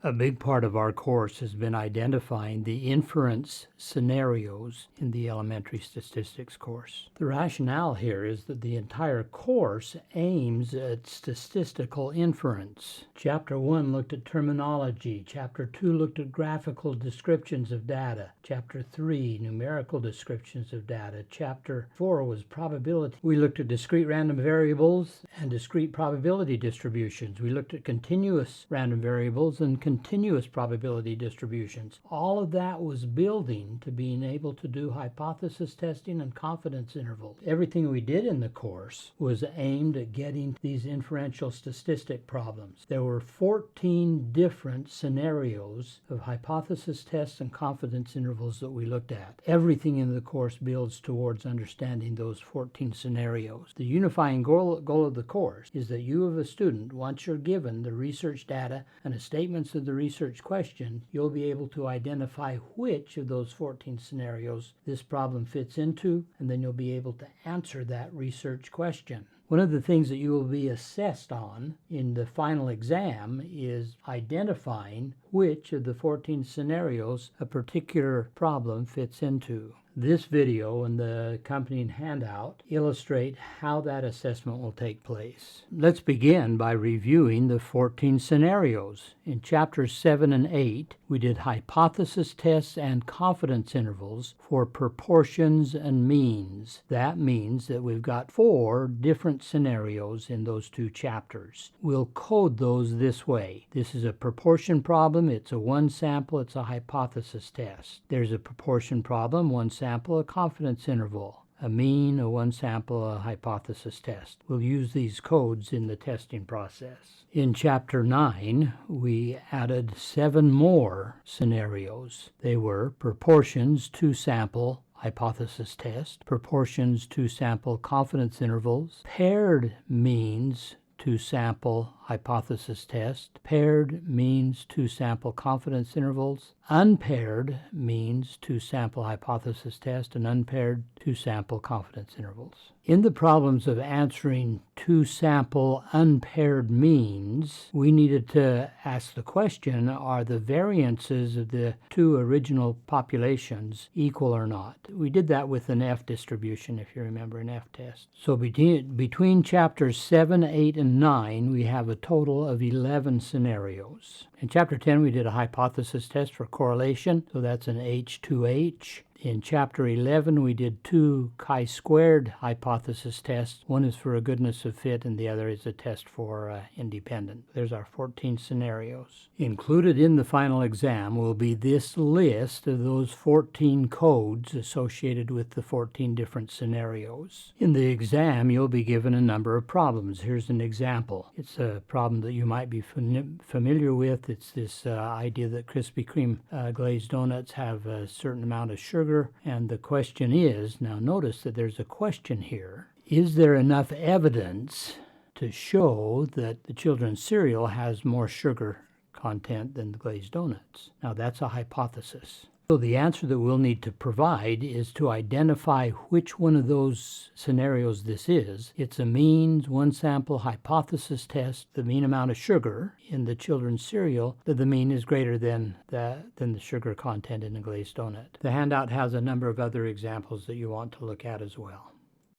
A big part of our course has been identifying the inference scenarios in the elementary statistics course. The rationale here is that the entire course aims at statistical inference. Chapter 1 looked at terminology. Chapter 2 looked at graphical descriptions of data. Chapter 3, numerical descriptions of data. Chapter 4 was probability. We looked at discrete random variables and discrete probability distributions. We looked at continuous random variables and continuous probability distributions. All of that was building to being able to do hypothesis testing and confidence intervals. Everything we did in the course was aimed at getting these inferential statistic problems. There were 14 different scenarios of hypothesis tests and confidence intervals that we looked at. Everything in the course builds towards understanding those 14 scenarios. The unifying goal of the course is that you, as a student, once you're given the research data and the statements of the research question, you'll be able to identify which of those 14 scenarios this problem fits into, and then you'll be able to answer that research question. One of the things that you will be assessed on in the final exam is identifying which of the 14 scenarios a particular problem fits into. This video and the accompanying handout illustrate how that assessment will take place. Let's begin by reviewing the 14 scenarios. In chapters 7 and 8, we did hypothesis tests and confidence intervals for proportions and means. That means that we've got 4 different scenarios in those 2 chapters. We'll code those this way. This is a proportion problem. It's a one sample. It's a hypothesis test. There's a proportion problem, one sample, a confidence interval. A mean, a one sample, a hypothesis test. We'll use these codes in the testing process. In chapter 9, we added 7 more scenarios. They were proportions, 2 sample, hypothesis test, proportions, 2 sample, confidence intervals, paired means, 2 sample, hypothesis test, paired means, 2 sample, confidence intervals, unpaired means, 2 sample, hypothesis test, and unpaired 2 sample, confidence intervals. In the problems of answering 2 sample unpaired means, we needed to ask the question, are the variances of the 2 original populations equal or not? We did that with an F distribution, if you remember, an F test. So between chapters 7, 8, and 9, we have a total of 11 scenarios. In chapter 10, we did a hypothesis test for correlation, so that's an H2H. In chapter 11, we did 2 chi-squared hypothesis tests. One is for a goodness of fit, and the other is a test for independent. There's our 14 scenarios. Included in the final exam will be this list of those 14 codes associated with the 14 different scenarios. In the exam, you'll be given a number of problems. Here's an example. It's a problem that you might be familiar with. It's this idea that Krispy Kreme glazed donuts have a certain amount of sugar. And the question is, now notice that there's a question here, is there enough evidence to show that the children's cereal has more sugar content than the glazed donuts? Now that's a hypothesis. So the answer that we'll need to provide is to identify which one of those scenarios this is. It's a means, one sample hypothesis test, the mean amount of sugar in the children's cereal, that the mean is greater than the sugar content in a glazed donut. The handout has a number of other examples that you want to look at as well.